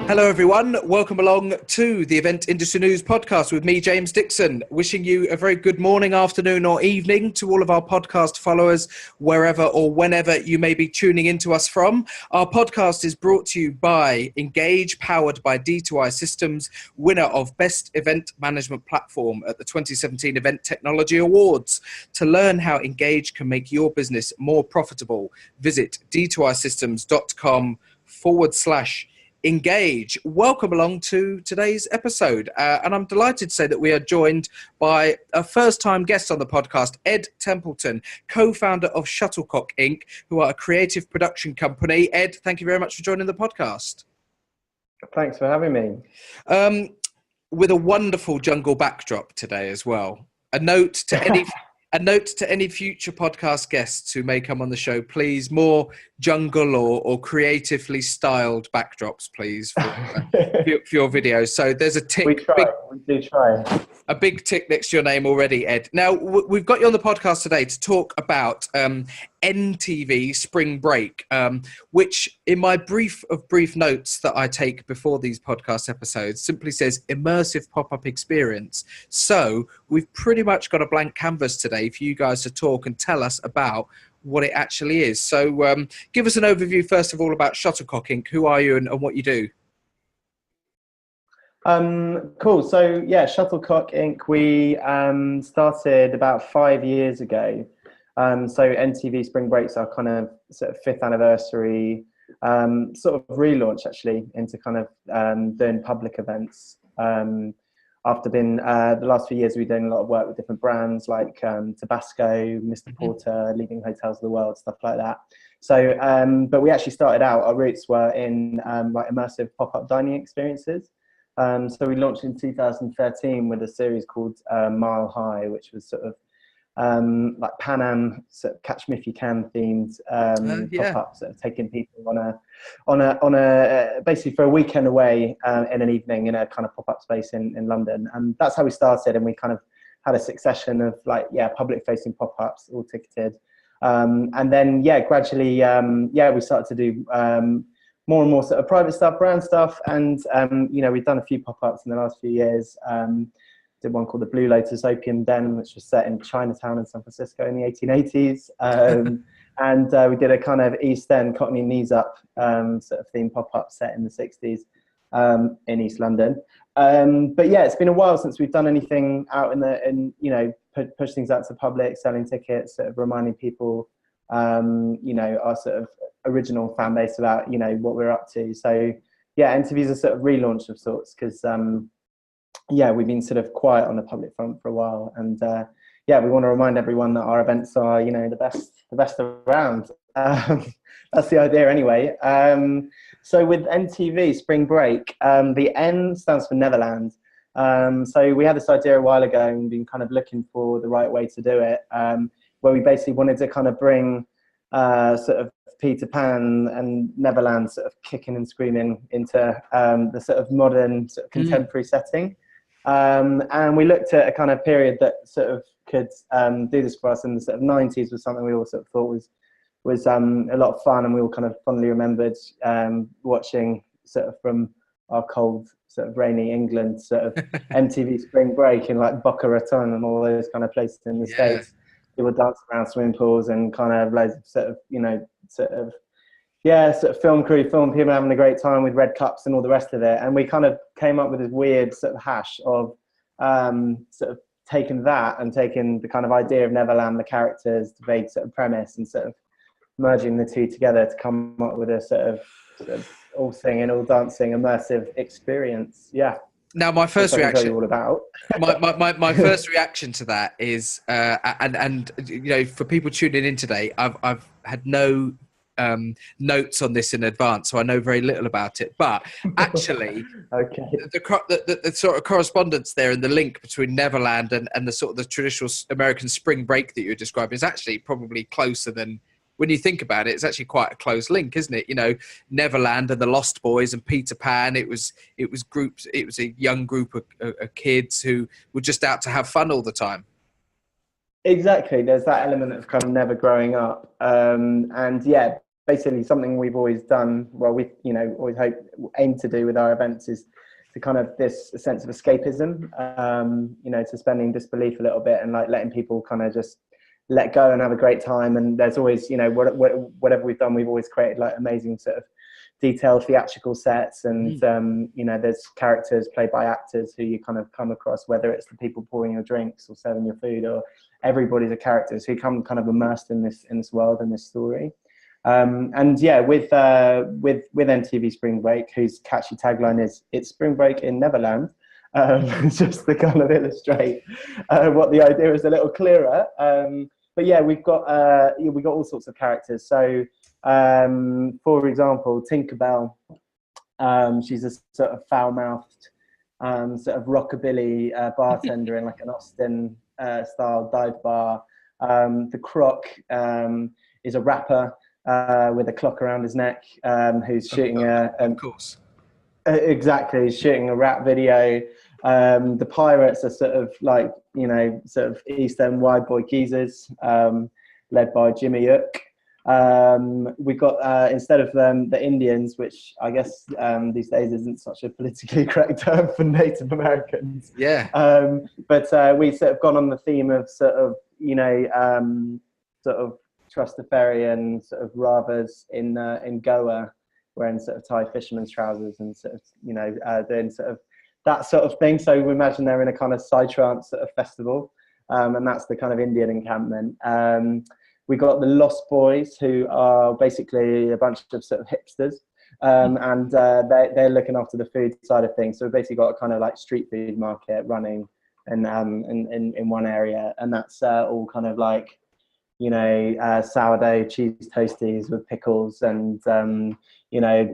Hello everyone, welcome along to the Event Industry News podcast with me, James Dickson, wishing you a very good morning, afternoon or evening to all of our podcast followers, wherever or whenever you may be tuning into us from. Our podcast is brought to you by Engage, powered by D2I Systems, winner of Best Event Management Platform at the 2017 Event Technology Awards. To learn how Engage can make your business more profitable, visit d2isystems.com/engage. Welcome along to today's episode. And I'm delighted to say that we are joined by a first-time guest on the podcast, Ed Templeton, co-founder of Shuttlecock Inc., who are a creative production company. Ed, thank you very much for joining the podcast. Thanks for having me. With a wonderful jungle backdrop today as well. A note to any future podcast guests who may come on the show, please, more jungle or creatively styled backdrops, please, for your videos. So there's a tick. We do try. A big tick next to your name already, Ed. Now, we've got you on the podcast today to talk about NTV Spring Break, which in my brief notes that I take before these podcast episodes simply says immersive pop-up experience. So we've pretty much got a blank canvas today for you guys to talk and tell us about what it actually is. So give us an overview, first of all, about Shuttlecock Inc. Who are you and what you do? Cool. So yeah, Shuttlecock Inc. We started about 5 years ago. So NTV Spring Break's our kind of sort of 5th anniversary sort of relaunch actually into kind of doing public events. After been the last few years, we've done a lot of work with different brands like Tabasco, Mr. Porter, Leading Hotels of the World, stuff like that. So, but we actually started out, our roots were in like immersive pop-up dining experiences. So we launched in 2013 with a series called Mile High, which was sort of like Pan Am sort of Catch Me If You Can themed pop-ups that have taken people on a basically for a weekend away in an evening in a kind of pop-up space in London. And that's how we started, and we kind of had a succession of like public-facing pop-ups, all ticketed. And then gradually we started to do more and more sort of private stuff, brand stuff, and we've done a few pop-ups in the last few years. Did one called the Blue Lotus Opium Den, which was set in Chinatown in San Francisco in the 1880s, and we did a kind of East End Cockney Knees Up sort of theme pop-up set in the 60s in East London. But yeah, it's been a while since we've done anything out push things out to public, selling tickets, sort of reminding people our sort of original fan base about what we're up to. So yeah, NTV's a sort of relaunch of sorts, because we've been sort of quiet on the public front for a while, and we want to remind everyone that our events are the best around. That's the idea anyway. So with NTV Spring Break, the N stands for Neverland. So we had this idea a while ago and been kind of looking for the right way to do it, where we basically wanted to kind of bring sort of Peter Pan and Neverland sort of kicking and screaming into the sort of modern sort of contemporary setting. And we looked at a kind of period that sort of could do this for us, and the sort of 90s was something we all sort of thought was a lot of fun, and we all kind of fondly remembered watching sort of from our cold sort of rainy England sort of MTV Spring Break in like Boca Raton and all those kind of places in the States. People dancing around swimming pools and kind of loads of sort of film crew, film people having a great time with red cups and all the rest of it. And we kind of came up with this weird sort of hash of sort of taking that and taking the kind of idea of Neverland, the characters, the vague sort of premise, and sort of merging the two together to come up with a sort of all singing, all dancing, immersive experience. Yeah. Now, my first reaction, all about. my first reaction to that is, and for people tuning in today, I've had no notes on this in advance, so I know very little about it. But actually, okay, the sort of correspondence there and the link between Neverland and the sort of the traditional American Spring Break that you're describing is actually probably closer than. When you think about it, it's actually quite a close link, isn't it? Neverland and the Lost Boys and Peter Pan. It was groups. It was a young group of kids who were just out to have fun all the time. Exactly. There's that element of kind of never growing up, and basically something we've always done. Well, we always aim to do with our events is to kind of this sense of escapism, suspending disbelief a little bit and like letting people kind of just let go and have a great time. And there's always, whatever we've done, we've always created like amazing sort of detailed theatrical sets, and there's characters played by actors who you kind of come across, whether it's the people pouring your drinks or serving your food, or everybody's a character, so you come kind of immersed in this world and this story. And yeah, with NTV Spring Break, whose catchy tagline is "It's Spring Break in Neverland," just to kind of illustrate what the idea is a little clearer. But yeah, we've got all sorts of characters. So, for example, Tinkerbell, she's a sort of foul-mouthed, sort of rockabilly bartender in like an Austin style dive bar. The Croc is a rapper with a clock around his neck, who's shooting of course. Exactly, shooting a rap video. The Pirates are sort of like, sort of East End wide boy geezers, led by Jimmy Ook. We got, instead of the Indians, which I guess these days isn't such a politically correct term for Native Americans. Yeah. But we sort of gone on the theme of sort of, sort of Trustafarian sort of ravas in Goa, wearing sort of Thai fisherman's trousers and sort of, doing sort of that sort of thing. So we imagine they're in a kind of psytrance sort of festival, and that's the kind of Indian encampment. We got the Lost Boys, who are basically a bunch of sort of hipsters, and they're looking after the food side of things. So we've basically got a kind of like street food market running in one area, and that's all kind of like, sourdough cheese toasties with pickles and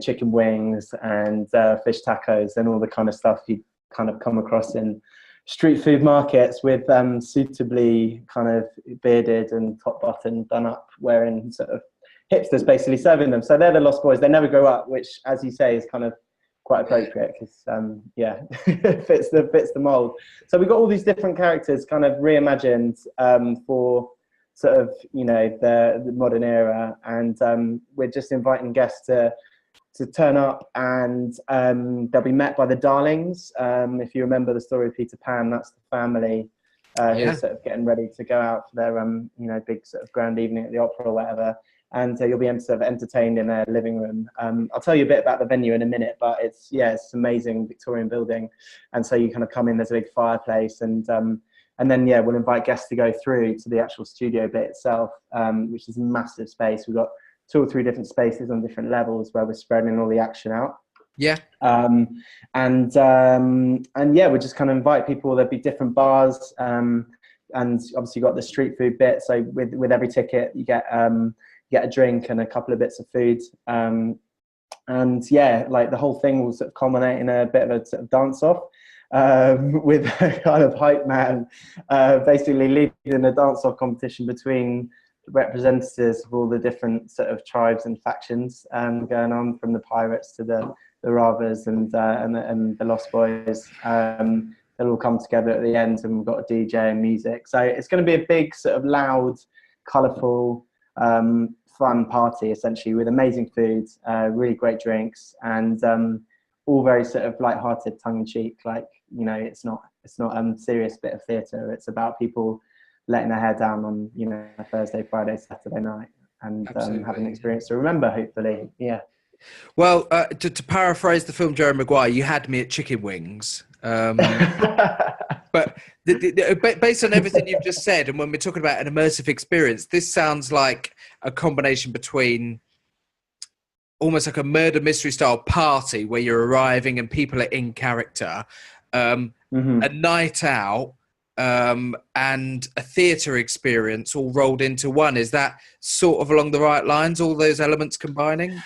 chicken wings and fish tacos and all the kind of stuff you kind of come across in street food markets, with suitably kind of bearded and top button done up wearing sort of hipsters basically serving them. So they're the Lost Boys. They never grow up, which, as you say, is kind of quite appropriate because fits the mold. So we've got all these different characters kind of reimagined for sort of the modern era, and we're just inviting guests to turn up, and they'll be met by the Darlings. If you remember the story of Peter Pan, that's the family who's sort of getting ready to go out for their big sort of grand evening at the opera or whatever, and you'll be sort of entertained in their living room. I'll tell you a bit about the venue in a minute, but it's amazing Victorian building, and so you kind of come in, there's a big fireplace, and then we'll invite guests to go through to the actual studio bit itself, which is a massive space. We've got 2 or 3 different spaces on different levels where we're spreading all the action out. Yeah. We just kind of invite people. There'll be different bars, and obviously you got the street food bit. So with every ticket, you get a drink and a couple of bits of food. Like the whole thing will sort of culminate in a bit of a sort of dance off. With a kind of hype man basically leading a dance-off competition between representatives of all the different sort of tribes and factions going on, from the Pirates to the Ravas and the Lost Boys. They'll all come together at the end, and we've got a DJ and music. So it's going to be a big sort of loud, colourful, fun party, essentially, with amazing food, really great drinks, and all very sort of light-hearted, tongue-in-cheek. Like, it's not a serious bit of theatre. It's about people letting their hair down on a Thursday, Friday, Saturday night, and having an experience to remember, hopefully. Yeah. Well, to paraphrase the film Jerry Maguire, you had me at chicken wings. But based on everything you've just said, and when we're talking about an immersive experience, this sounds like a combination between almost like a murder mystery style party where you're arriving and people are in character, a night out, and a theatre experience all rolled into one. Is that sort of along the right lines, all those elements combining?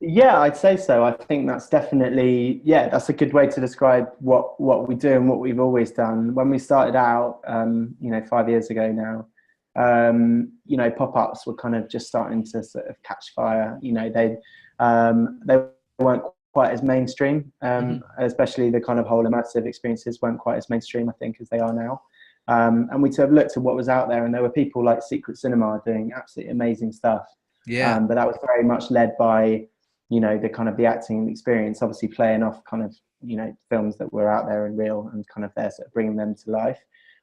Yeah, I'd say so. I think that's definitely, that's a good way to describe what we do and what we've always done. When we started out, 5 years ago now, pop-ups were kind of just starting to sort of catch fire. They weren't quite as mainstream, especially the kind of whole immersive experiences weren't quite as mainstream, I think, as they are now. And we sort of looked at what was out there, and there were people like Secret Cinema doing absolutely amazing stuff. Yeah. But that was very much led by, the kind of the acting experience, obviously playing off kind of, films that were out there and real, and kind of there sort of bringing them to life.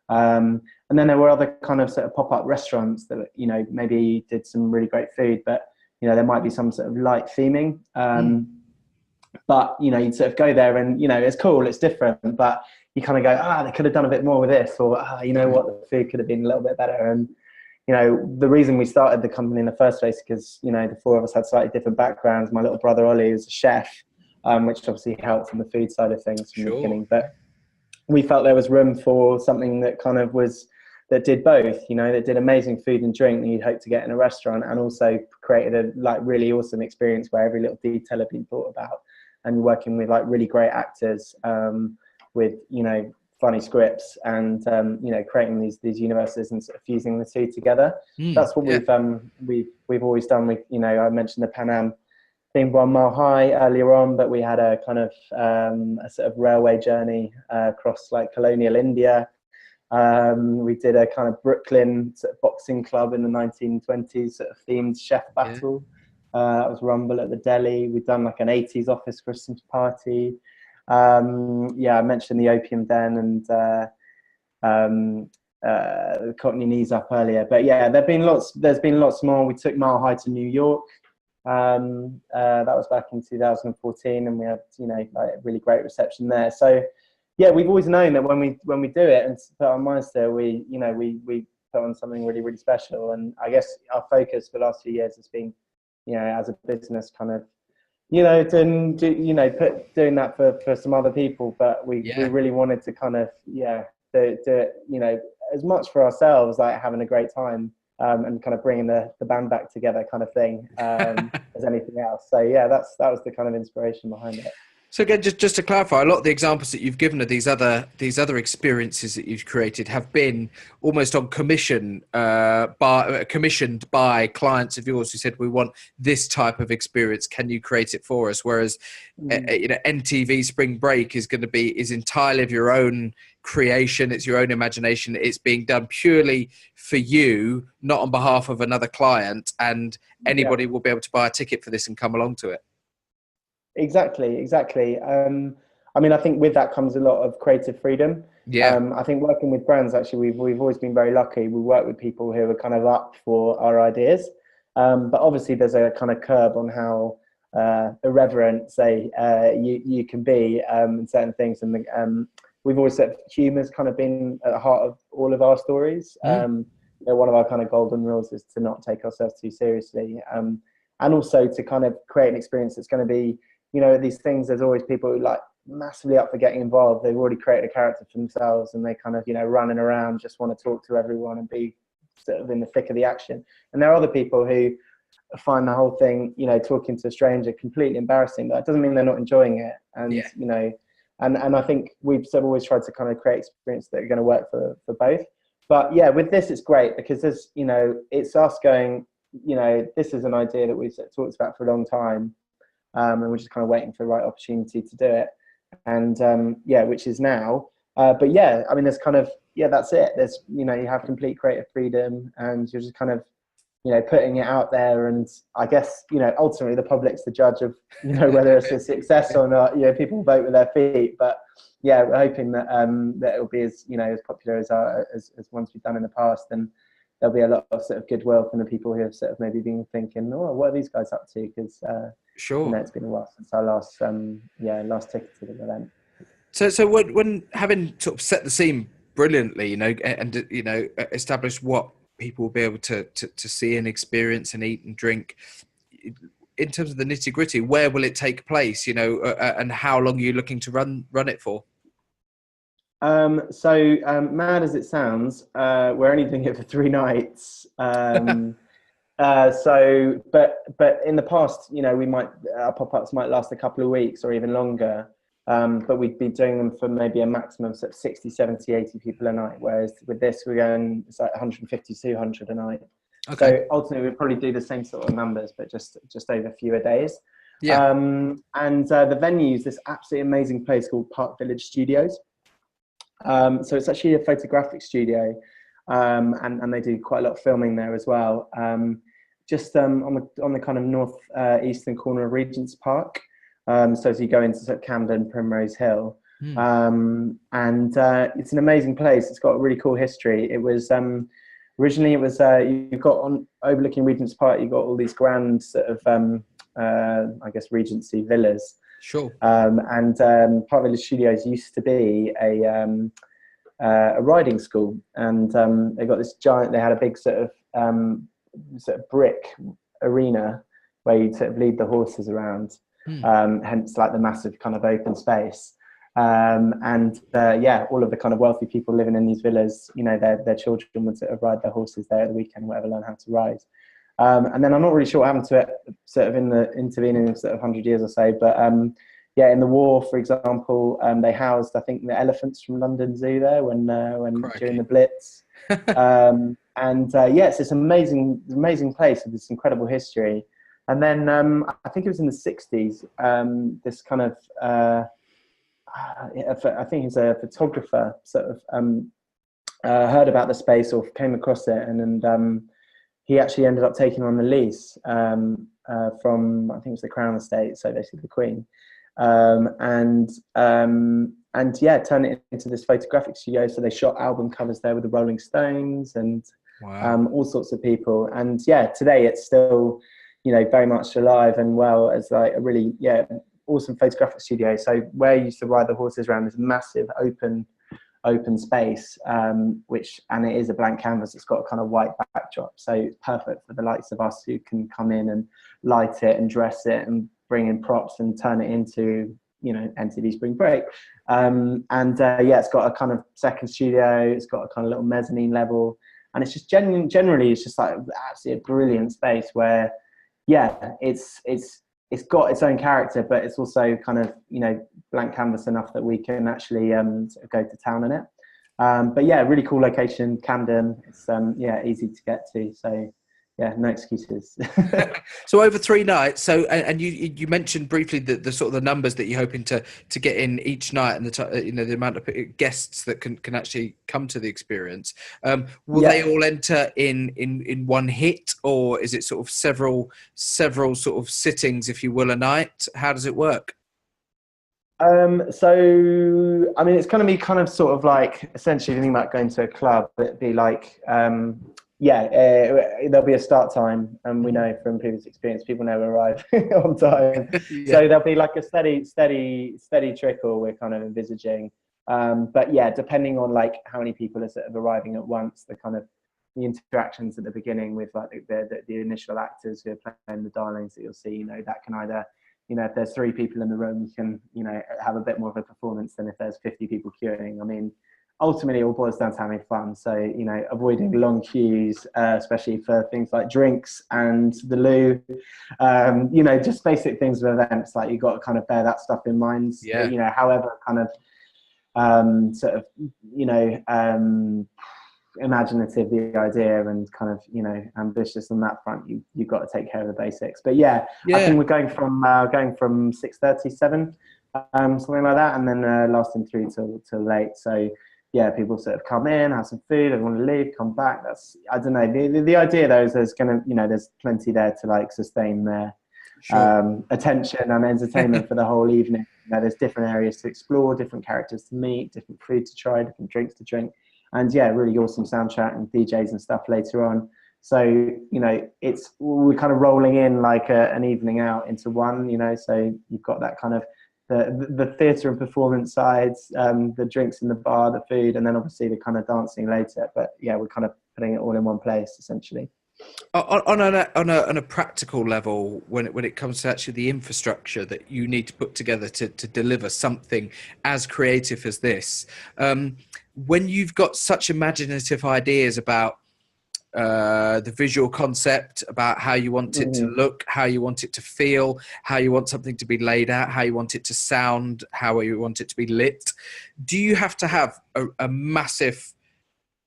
And then there were other kind of sort of pop-up restaurants that, maybe did some really great food, but, there might be some sort of light theming. But, you'd sort of go there and, it's cool, it's different, but you kind of go, they could have done a bit more with this, or, what, the food could have been a little bit better. And, the reason we started the company in the first place, because, the four of us had slightly different backgrounds. My little brother, Ollie, was a chef, which obviously helped in the food side of things from the beginning. But we felt there was room for something that kind of that did both, that did amazing food and drink that you'd hope to get in a restaurant, and also created a really awesome experience where every little detail had been thought about, and working with really great actors, with, funny scripts, and, creating these universes and sort of fusing the two together. That's what we've always done. I mentioned the Pan Am themed 1 Mile High earlier on, but we had a kind of a sort of railway journey across colonial India. We did a kind of Brooklyn sort of boxing club in the 1920s sort of themed chef battle. That was Rumble at the Deli. We've done an 80s office Christmas party. I mentioned the Opium Den and the Cockney Knees Up earlier, but there's been lots more. We took Mile High to New York. That was back in 2014, and we had a really great reception there. So we've always known that when we do it and put our minds to it, we put on something really, really special. And I guess our focus for the last few years has been, as a business, kind of doing that for some other people, but we really wanted to kind of do it as much for ourselves, having a great time, and kind of bringing the band back together kind of thing, as anything else. So that was the kind of inspiration behind it. So again, just to clarify, a lot of the examples that you've given of these other experiences that you've created have been almost on commissioned by clients of yours who said, we want this type of experience, can you create it for us? Whereas NTV Spring Break is entirely of your own creation, it's your own imagination, it's being done purely for you, not on behalf of another client, and anybody will be able to buy a ticket for this and come along to it. Exactly. I think with that comes a lot of creative freedom. I think working with brands, actually, we've always been very lucky. We work with people who are kind of up for our ideas, but obviously there's a kind of curb on how irreverent, say, you can be in certain things. And we've always said humour's kind of been at the heart of all of our stories. One of our kind of golden rules is to not take ourselves too seriously, and also to kind of create an experience that's going to be, these things, there's always people who massively up for getting involved. They've already created a character for themselves, and they kind of, running around, just want to talk to everyone and be sort of in the thick of the action. And there are other people who find the whole thing, talking to a stranger completely embarrassing. That doesn't mean they're not enjoying it. And, and I think we've sort of always tried to kind of create experiences that are going to work for both. But with this, it's great because there's, it's us going, this is an idea that we've sort of talked about for a long time. And we're just kind of waiting for the right opportunity to do it. And which is now. But there's kind of, that's it. There's, you have complete creative freedom, and you're just kind of, putting it out there. And I guess, ultimately the public's the judge of, whether it's a success or not. People vote with their feet. But we're hoping that that it'll be as, as popular as ones we've done in the past. And there'll be a lot of sort of goodwill from the people who have sort of maybe been thinking, what are these guys up to? Because it's been a while since our last ticket to the event. So when having sort of set the scene brilliantly, and established what people will be able to see and experience and eat and drink, in terms of the nitty gritty, where will it take place? And how long are you looking to run it for? Mad as it sounds, we're only doing it for 3 nights. But in the past, our pop-ups might last a couple of weeks or even longer. But we'd be doing them for maybe a maximum of 60, 70, 80 people a night. Whereas with this, we're going, it's 150, 200 a night. Okay. So ultimately, we'd probably do the same sort of numbers, but just over fewer days. Yeah. And the venue's this absolutely amazing place called Park Village Studios. So it's actually a photographic studio, and they do quite a lot of filming there as well. just on the kind of north eastern corner of Regent's Park. So as you go into sort of Camden, Primrose Hill, and it's an amazing place. It's got a really cool history. It was originally you've got on overlooking Regent's Park. You've got all these grand sort of I guess Regency villas. Sure. And Park Village Studios used to be a riding school, and they got this giant. They had a big sort of brick arena where you sort of lead the horses around. Hence, like the massive kind of open space. And all of the kind of wealthy people living in these villas, you know, their children would sort of ride their horses there at the weekend, whatever, learn how to ride. And then I'm not really sure what happened to it, sort of in the intervening sort of 100 years or so. But in the war, for example, they housed, I think, the elephants from London Zoo there when during the Blitz. It's this amazing place with this incredible history. And then I think it was in the 60s, this kind of, I think he's a photographer, sort of heard about the space or came across it, and he actually ended up taking on the lease from, I think it was the Crown Estate, so basically the Queen, turned it into this photographic studio. So they shot album covers there with the Rolling Stones and all sorts of people. And today it's still, you know, very much alive and well as like a really awesome photographic studio. So where you used to ride the horses around this massive open space, and it is a blank canvas. It's got a kind of white backdrop, so it's perfect for the likes of us who can come in and light it and dress it and bring in props and turn it into, you know, MTV Spring Break. It's got a kind of second studio. It's got a kind of little mezzanine level, and it's just generally it's just like absolutely a brilliant space where it's got its own character, but it's also kind of, you know, blank canvas enough that we can actually go to town in it. Really cool location, Camden. It's easy to get to. So no excuses. So over 3 nights. So and you mentioned briefly the sort of the numbers that you're hoping to get in each night, and the amount of guests that can actually come to the experience. Will they all enter in one hit, or is it sort of several sort of sittings, if you will, a night? How does it work? So I mean, it's going to be kind of sort of like essentially thinking about going to a club. It'd be like there'll be a start time, and we know from previous experience people never arrive on time. So there'll be like a steady trickle we're kind of envisaging, but depending on like how many people are sort of arriving at once, the kind of the interactions at the beginning with like the initial actors who are playing the darlings that you'll see, you know, that can either, you know, if there's 3 people in the room, you can, you know, have a bit more of a performance than if there's 50 people queuing. I mean, ultimately it all boils down to having fun. So, you know, avoiding long queues, especially for things like drinks and the loo, you know, just basic things with events. Like, you've got to kind of bear that stuff in mind. You know, however kind of sort of, you know, imaginative the idea and kind of, you know, ambitious on that front, you've got to take care of the basics. But I think we're going from 6:30, 7, something like that, and then lasting through till late. So people sort of come in, have some food, they want to leave, come back. That's, I don't know, the idea though is there's gonna, you know, there's plenty there to like sustain their attention and entertainment for the whole evening. You know, there's different areas to explore, different characters to meet, different food to try, different drinks to drink. And really awesome soundtrack and DJs and stuff later on. So, you know, we're kind of rolling in like an evening out into one, you know, so you've got that kind of the theatre and performance sides, the drinks in the bar, the food, and then obviously the kind of dancing later. But we're kind of putting it all in one place essentially. On a practical level, when it comes to actually the infrastructure that you need to put together to deliver something as creative as this, when you've got such imaginative ideas about the visual concept, about how you want it to look, how you want it to feel, how you want something to be laid out, how you want it to sound, how you want it to be lit, do you have to have a massive,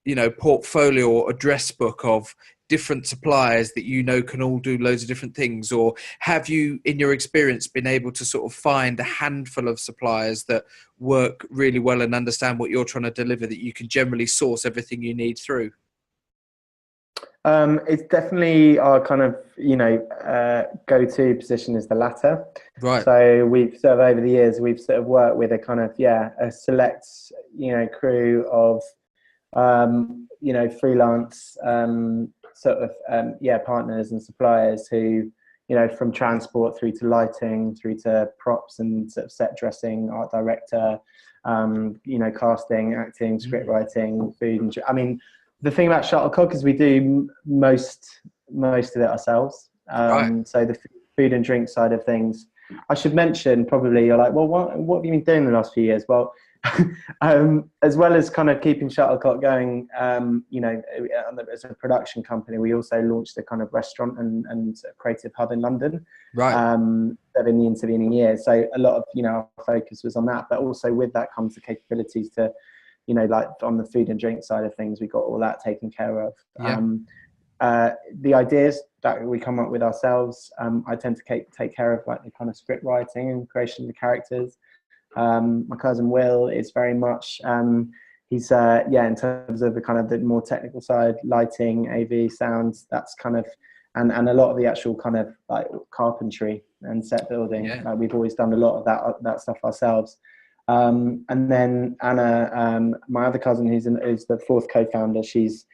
you know, portfolio or address book of different suppliers that you know can all do loads of different things? Or have you, in your experience, been able to sort of find a handful of suppliers that work really well and understand what you're trying to deliver, that you can generally source everything you need through? It's definitely our kind of, go-to position is the latter. Right. So we've sort of over the years, we've sort of worked with a kind of, a select, crew of, freelance, partners and suppliers who, from transport through to lighting, through to props and sort of set dressing, art director, casting, acting, script writing, food. And I mean, the thing about Shuttlecock is we do most of it ourselves. Right. So the food and drink side of things, I should mention, probably you're like, well, what have you been doing the last few years? Well, as well as kind of keeping Shuttlecock going, as a production company, we also launched a kind of restaurant and creative hub in London. Right. In the intervening years. So a lot of, our focus was on that, but also with that comes the capabilities to, like on the food and drink side of things, we got all that taken care of. Yeah. The ideas that we come up with ourselves, I tend to take care of like the kind of script writing and creation of the characters. My cousin Will is very much, he's in terms of the kind of the more technical side, lighting, AV, sounds, that's kind of, and a lot of the actual kind of like carpentry and set building. Yeah. We've always done a lot of that stuff ourselves. And then Anna, my other cousin, who's the fourth co-founder, she's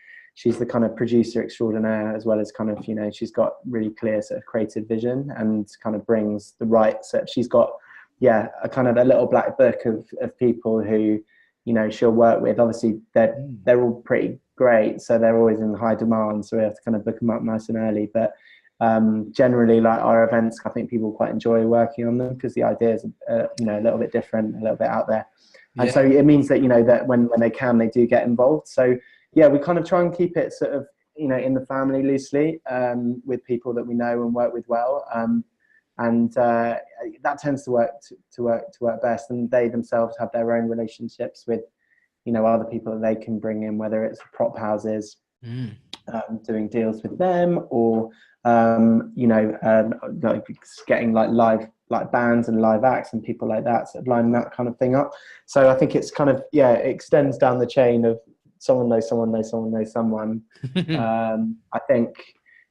the kind of producer extraordinaire, as well as kind of, she's got really clear sort of creative vision and kind of brings the right sort of, she's got, a kind of a little black book of people who, she'll work with. Obviously they're all pretty great, so they're always in high demand, so we have to kind of book them up nice and early. But generally, like our events, I think people quite enjoy working on them because the ideas are, a little bit different, a little bit out there. And so it means that, that when they can, they do get involved. So we kind of try and keep it sort of, in the family loosely, with people that we know and work with well. And that tends to work best. And they themselves have their own relationships with, other people that they can bring in, whether it's prop houses, doing deals with them, or like getting like live like bands and live acts and people like that, sort of lining that kind of thing up. So I think it's kind of it extends down the chain of someone knows someone knows someone knows someone. I think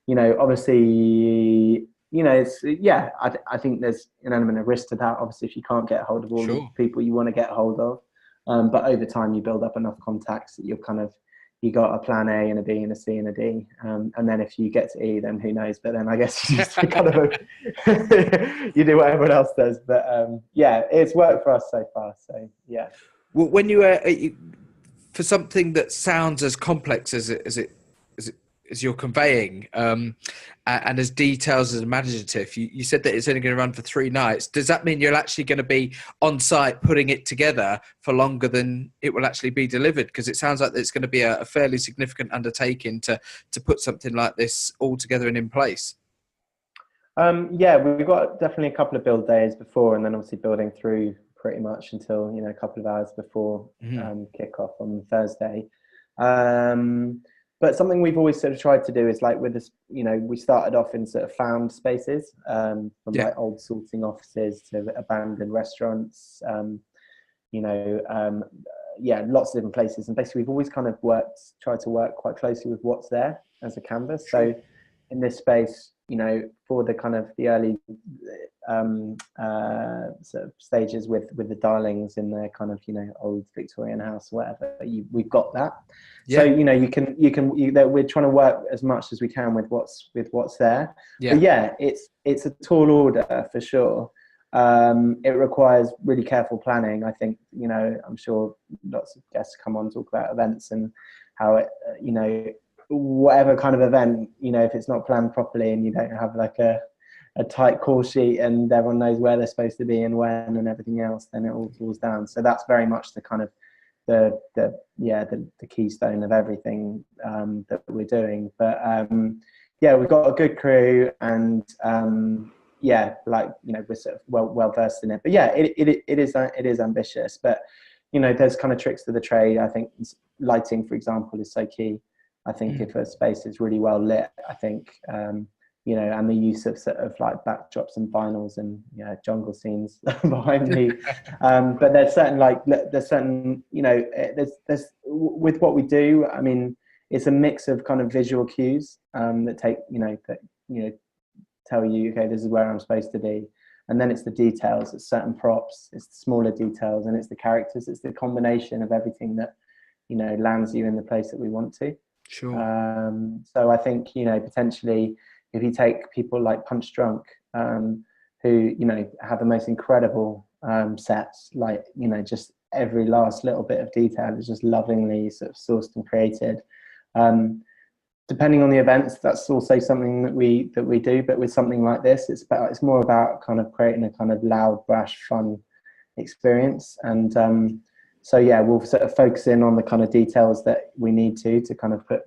obviously it's I think there's an element of risk to that, obviously, if you can't get a hold of all the people you want to get a hold of, but over time you build up enough contacts that you're kind of, you got a plan A and a B and a C and a D, and then if you get to E, then who knows, but then I guess you just kind of you do what everyone else does. But it's worked for us so far, so Well, when you for something that sounds as complex as you're conveying, and as detailed as imaginative, you said that it's only going to run for 3 nights. Does that mean you're actually going to be on site putting it together for longer than it will actually be delivered? Because it sounds like it's going to be a fairly significant undertaking to put something like this all together and in place. We've got definitely a couple of build days before, and then obviously building through pretty much until a couple of hours before kickoff on Thursday. But something we've always sort of tried to do is like with this, we started off in sort of found spaces, from like old sorting offices to abandoned restaurants, lots of different places. And basically we've always kind of tried to work quite closely with what's there as a canvas. So in this space, for the kind of the early sort of stages with the Darlings in their kind of old Victorian house or whatever, we've got that. So we're trying to work as much as we can with what's there. But it's a tall order for sure. It requires really careful planning. I think I'm sure lots of guests come on talk about events and how it whatever kind of event, if it's not planned properly and you don't have like a tight call sheet and everyone knows where they're supposed to be and when and everything else, then it all falls down. So that's very much the kind of the keystone of everything that we're doing. But we've got a good crew, and we're sort of well versed in it. But it is ambitious, but there's kind of tricks to the trade. I think lighting, for example, is so key. I think if a space is really well lit, I think, and the use of sort of like backdrops and vinyls and, jungle scenes behind me. But there's certain, with what we do, I mean, it's a mix of kind of visual cues that tell you, okay, this is where I'm supposed to be. And then it's the details, it's certain props, it's the smaller details, and it's the characters. It's the combination of everything that, lands you in the place that we want to. Sure. So I think, potentially if you take people like Punch Drunk, who, have the most incredible sets, like, just every last little bit of detail is just lovingly sort of sourced and created. Depending on the events, that's also something that we do. But with something like this, it's more about kind of creating a kind of loud, brash, fun experience. And so yeah, we'll sort of focus in on the kind of details that we need to kind of put,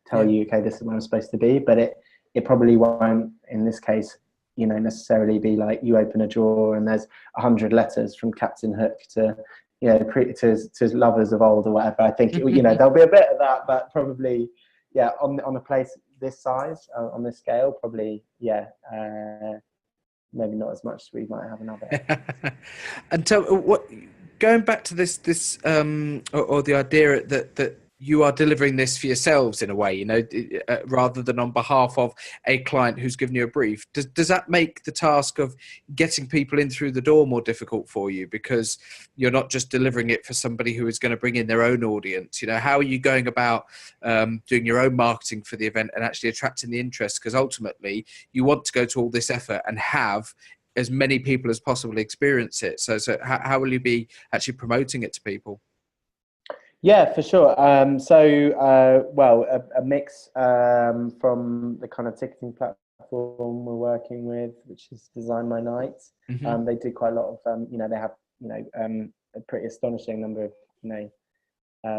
tell you, okay, this is where I'm supposed to be. But it probably won't, in this case, necessarily be like you open a drawer and there's 100 letters from Captain Hook to to lovers of old or whatever. I think there'll be a bit of that, but probably on a place this size, on this scale, probably maybe not as much as we might have another. And so going back to this or the idea that you are delivering this for yourselves in a way, rather than on behalf of a client who's given you a brief. Does that make the task of getting people in through the door more difficult for you, because you're not just delivering it for somebody who is going to bring in their own audience? How are you going about doing your own marketing for the event and actually attracting the interest? Because ultimately you want to go to all this effort and have as many people as possible experience it. So how will you be actually promoting it to people? Yeah, for sure. A mix from the kind of ticketing platform we're working with, which is Design My Night. Mm-hmm. They do quite a lot of, they have, a pretty astonishing number of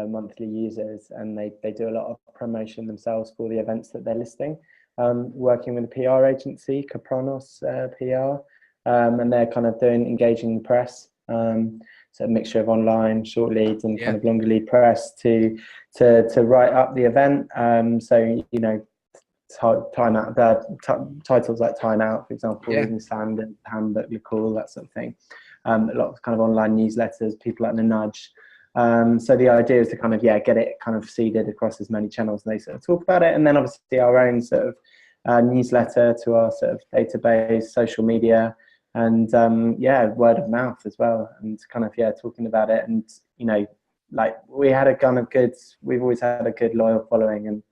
monthly users, and they do a lot of promotion themselves for the events that they're listing. Working with a PR agency, Capronos PR, and they're kind of engaging the press. So a mixture of online, short leads, and kind of longer lead press to write up the event. Time out, titles like Time Out, for example, Evening Standard, Handbook, Le Call, that sort of thing. A lot of kind of online newsletters, people like The Nudge. So the idea is to kind of get it kind of seeded across as many channels, and they sort of talk about it. And then obviously our own sort of newsletter to our sort of database, social media, and word of mouth as well, and kind of talking about it. And like we've always had a good loyal following, and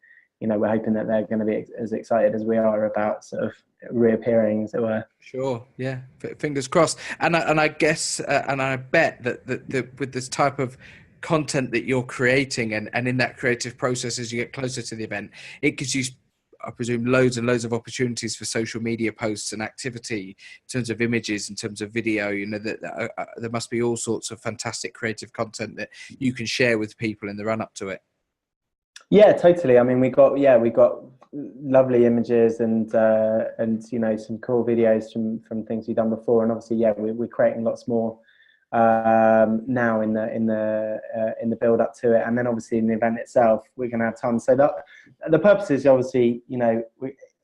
we're hoping that they're going to be as excited as we are about sort of reappearing, as it were. Sure, yeah, fingers crossed. And I guess and I bet that with this type of content that you're creating, and in that creative process as you get closer to the event, it gives you, I presume, loads and loads of opportunities for social media posts and activity in terms of images, in terms of video. There must be all sorts of fantastic creative content that you can share with people in the run up to it. Yeah, totally. I mean, we got lovely images and some cool videos from things we've done before, and obviously we're creating lots more now in the build up to it, and then obviously in the event itself we're going to have tons. So that the purpose is obviously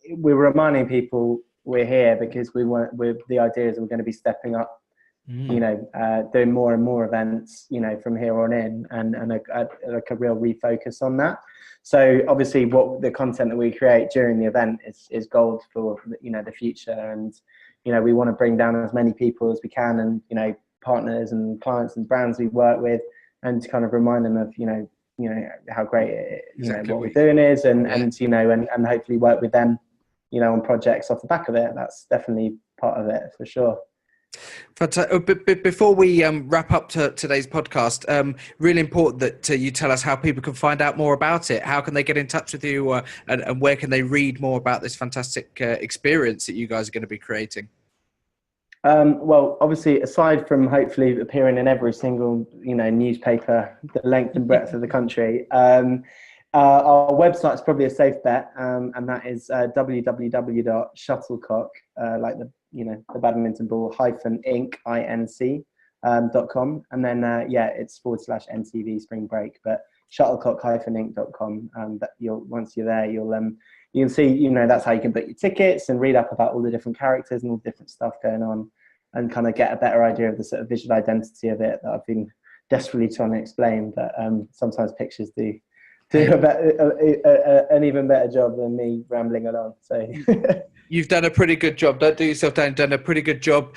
we're reminding people we're here because the idea is we're going to be stepping up, doing more and more events from here on in, and a real refocus on that. So obviously what the content that we create during the event is gold for the future, and we want to bring down as many people as we can, and partners and clients and brands we work with, and to kind of remind them of how great what we're doing is, and hopefully work with them on projects off the back of it. That's definitely part of it for sure. But before we wrap up today's podcast, really important that you tell us how people can find out more about it. How can they get in touch with you, and where can they read more about this fantastic experience that you guys are going to be creating? Well, obviously, aside from hopefully appearing in every single newspaper the length and breadth of the country, our website is probably a safe bet, and that is www.shuttlecock, like the badminton ball -inc.com, and then it's /NTV Spring Break, but shuttlecock-inc.com. That once you're there, you can see that's how you can book your tickets and read up about all the different characters and all the different stuff going on, and kind of get a better idea of the sort of visual identity of it that I've been desperately trying to explain, but sometimes pictures do do an even better job than me rambling along. So You've done a pretty good job. Don't do yourself down. You've done a pretty good job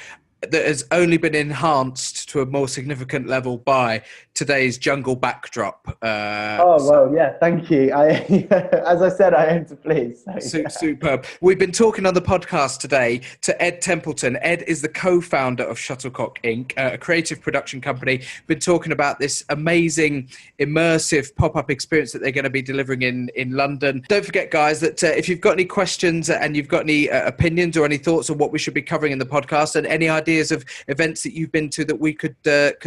that has only been enhanced to a more significant level by today's jungle backdrop. Yeah, thank you. As I said, I aim to please. So, Superb. We've been talking on the podcast today to Ed Templeton. Ed is the co-founder of Shuttlecock Inc., a creative production company. Been talking about this amazing immersive pop-up experience that they're going to be delivering in London. Don't forget, guys, that if you've got any questions and you've got any opinions or any thoughts on what we should be covering in the podcast, and any ideas of events that you've been to that we could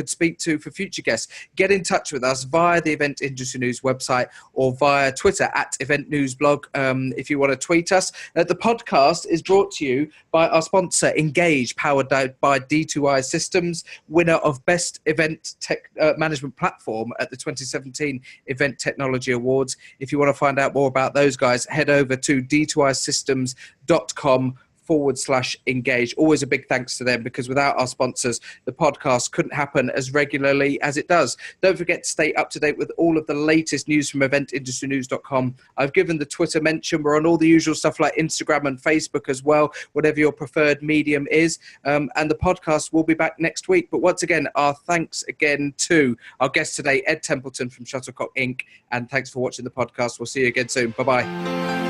speak to for future guests, get in touch with us via the Event Industry News website or via Twitter at Event News Blog. If you want to tweet us, the podcast is brought to you by our sponsor Engage, powered by D2I Systems, winner of Best Event Tech Management Platform at the 2017 Event Technology Awards. If you want to find out more about those guys, head over to d2isystems.com/engage. Always a big thanks to them, because without our sponsors, the podcast couldn't happen as regularly as it does. Don't forget to stay up to date with all of the latest news from eventindustrynews.com. I've given the Twitter mention. We're on all the usual stuff like Instagram and Facebook as well, whatever your preferred medium is. And the podcast will be back next week. But once again, our thanks again to our guest today, Ed Templeton from Shuttlecock Inc. And thanks for watching the podcast. We'll see you again soon. Bye-bye.